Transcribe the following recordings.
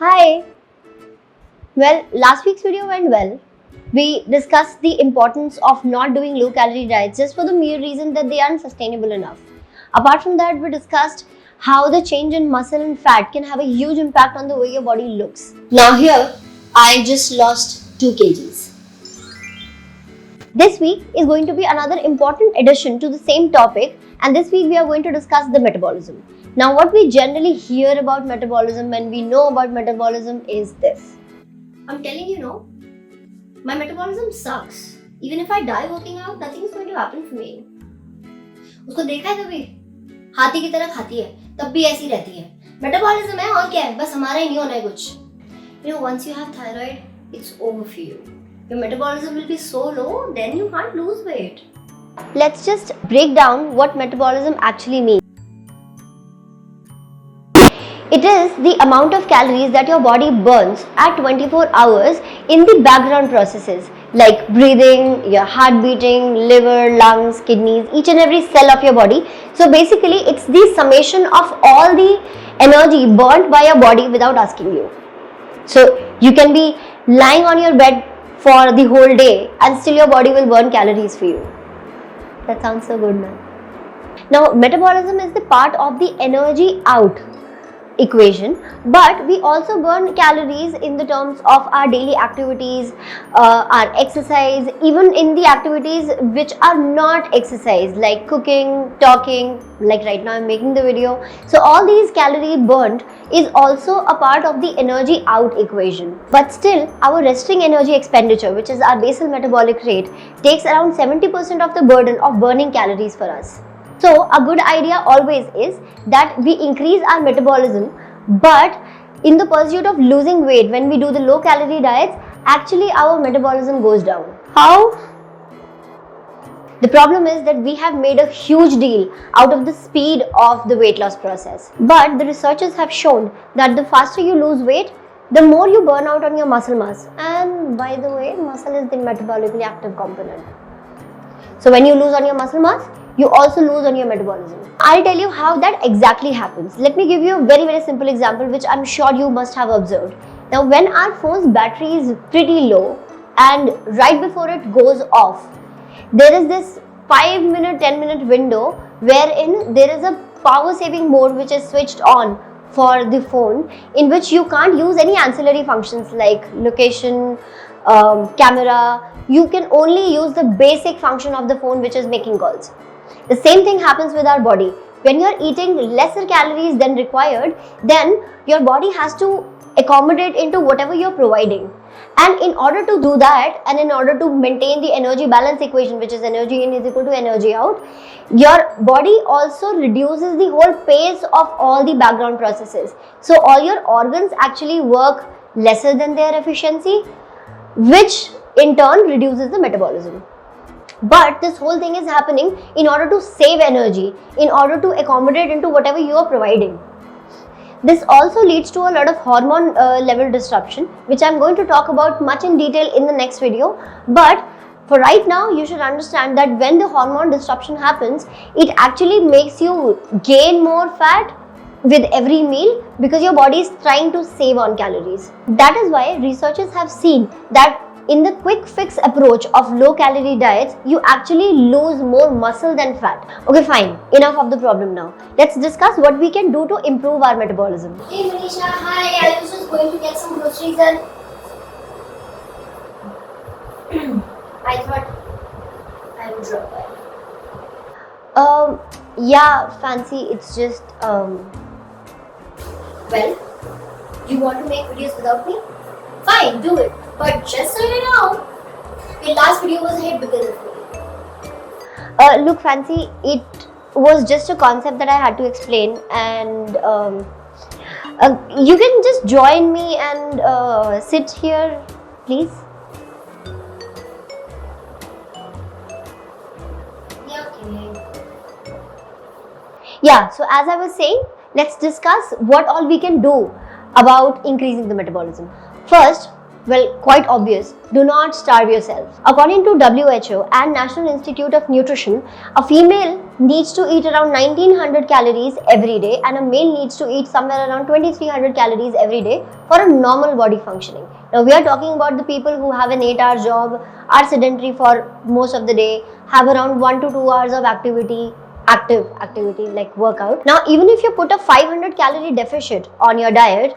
Hi! Well, last week's video went well. We discussed the importance of not doing low calorie diets just for the mere reason that they aren't sustainable enough. Apart from that, we discussed how the change in muscle and fat can have a huge impact on the way your body looks. Now here, I just lost 2 kgs. This week is going to be another important addition to the same topic, and this week we are going to discuss the metabolism. Now what we generally hear about metabolism and we know about metabolism is this. I'm telling you, no, my metabolism sucks. Even if I die working out, nothing is going to happen for me. उसको देखा है कभी? हाथी की तरह खाती है, तब भी ऐसी रहती है. Metabolism है और क्या है? बस हमारा ही नहीं होना है कुछ. You know, once you have thyroid, it's over for you. Your metabolism will be so low, then you can't lose weight. Let's just break down what metabolism actually means. It is the amount of calories that your body burns at 24 hours in the background processes like breathing, your heart beating, liver, lungs, kidneys, each and every cell of your body. So basically, it's the summation of all the energy burnt by your body without asking you. So you can be lying on your bed for the whole day and still your body will burn calories for you. That sounds so good, man. Now, metabolism is the part of the energy out equation, but we also burn calories in the terms of our daily activities, our exercise, even in the activities which are not exercise like cooking, talking, like right now I'm making the video. So all these calorie burnt is also a part of the energy out equation, but still our resting energy expenditure, which is our basal metabolic rate, takes around 70% of the burden of burning calories for us. So a good idea always is that we increase our metabolism, but in the pursuit of losing weight, when we do the low calorie diets, actually our metabolism goes down. How? The problem is that we have made a huge deal out of the speed of the weight loss process. But the researchers have shown that the faster you lose weight, the more you burn out on your muscle mass. And by the way, muscle is the metabolically active component. So when you lose on your muscle mass, you also lose on your metabolism. I'll tell you how that exactly happens. Let me give you a very simple example which I'm sure you must have observed. Now when our phone's battery is pretty low and right before it goes off, there is this 5-minute, 10-minute window wherein there is a power saving mode which is switched on for the phone, in which you can't use any ancillary functions like location, camera. You can only use the basic function of the phone, which is making calls. The same thing happens with our body. When you're eating lesser calories than required, then your body has to accommodate into whatever you're providing. And in order to do that, and in order to maintain the energy balance equation, which is energy in is equal to energy out, your body also reduces the whole pace of all the background processes. So all your organs actually work lesser than their efficiency, which in turn reduces the metabolism. But this whole thing is happening in order to save energy, in order to accommodate into whatever you are providing. This also leads to a lot of hormone level disruption, which I'm going to talk about much in detail in the next video. But for right now, you should understand that when the hormone disruption happens, it actually makes you gain more fat with every meal because your body is trying to save on calories. That is why researchers have seen that in the quick fix approach of low calorie diets, you actually lose more muscle than fat. Okay, fine. Enough of the problem now. Let's discuss what we can do to improve our metabolism. Hey Manisha, hi. I was just going to get some groceries and I thought I would drop by. Yeah, Fancy. It's just Well, you want to make videos without me? Fine, do it. But just so you know, your last video was a hit because of me. Look, Fancy, it was just a concept that I had to explain, and you can just join me and sit here, please. Yeah, okay. Yeah, so as I was saying, let's discuss what all we can do about increasing the metabolism. First, Well, quite obvious. Do not starve yourself. According to WHO and National Institute of Nutrition, a female needs to eat around 1900 calories every day and a male needs to eat somewhere around 2300 calories every day for a normal body functioning. Now, we are talking about the people who have an 8-hour job, are sedentary for most of the day, have around 1 to 2 hours of active activity like workout. Now, even if you put a 500 calorie deficit on your diet,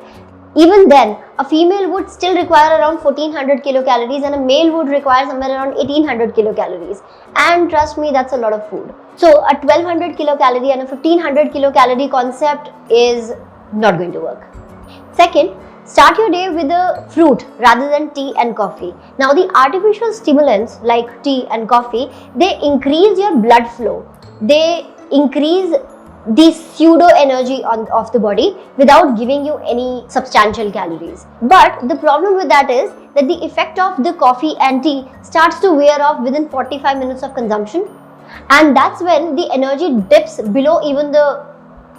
even then, a female would still require around 1400 kilocalories and a male would require somewhere around 1800 kilocalories. And trust me, that's a lot of food. So, a 1200 kilocalorie and a 1500 kilocalorie concept is not going to work. Second, start your day with a fruit rather than tea and coffee. Now, the artificial stimulants like tea and coffee, they increase your blood flow. They increase the pseudo energy of the body without giving you any substantial calories. But the problem with that is that the effect of the coffee and tea starts to wear off within 45 minutes of consumption, and that's when the energy dips below even the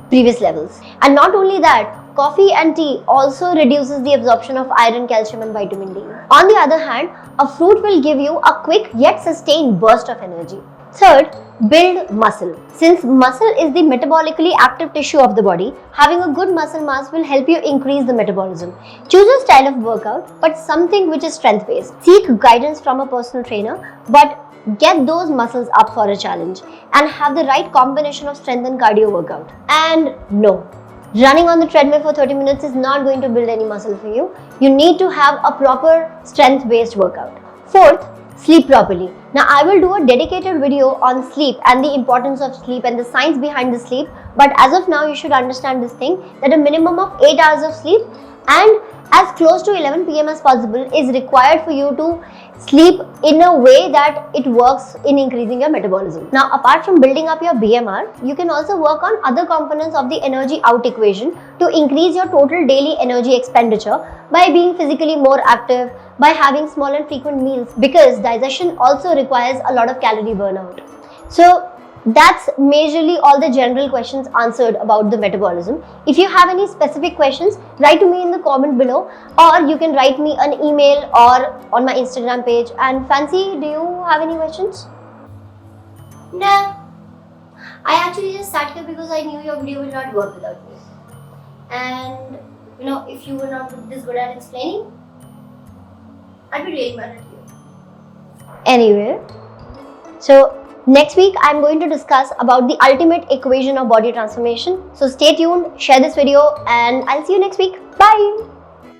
previous levels. And not only that, coffee and tea also reduces the absorption of iron, calcium and vitamin D. On the other hand, a fruit will give you a quick yet sustained burst of energy. Third, build muscle. Since muscle is the metabolically active tissue of the body, having a good muscle mass will help you increase the metabolism. Choose a style of workout, but something which is strength-based. Seek guidance from a personal trainer, but get those muscles up for a challenge and have the right combination of strength and cardio workout. And no, running on the treadmill for 30 minutes is not going to build any muscle for you. You need to have a proper strength-based workout. Fourth, sleep properly. Now, I will do a dedicated video on sleep and the importance of sleep and the science behind the sleep. But as of now, you should understand this thing, that a minimum of 8 hours of sleep and as close to 11 PM as possible is required for you to sleep in a way that it works in increasing your metabolism. Now, apart from building up your BMR, you can also work on other components of the energy out equation to increase your total daily energy expenditure by being physically more active, by having small and frequent meals, because digestion also requires a lot of calorie burnout. So that's majorly all the general questions answered about the metabolism. If you have any specific questions, write to me in the comment below, or you can write me an email or on my Instagram page. And Fancy, do you have any questions? No. I actually just sat here because I knew your video will not work without me. And if you were not this good at explaining, I'd be really mad at you. Anyway, so next week I'm going to discuss about the ultimate equation of body transformation. So stay tuned, share this video, and I'll see you next week. Bye!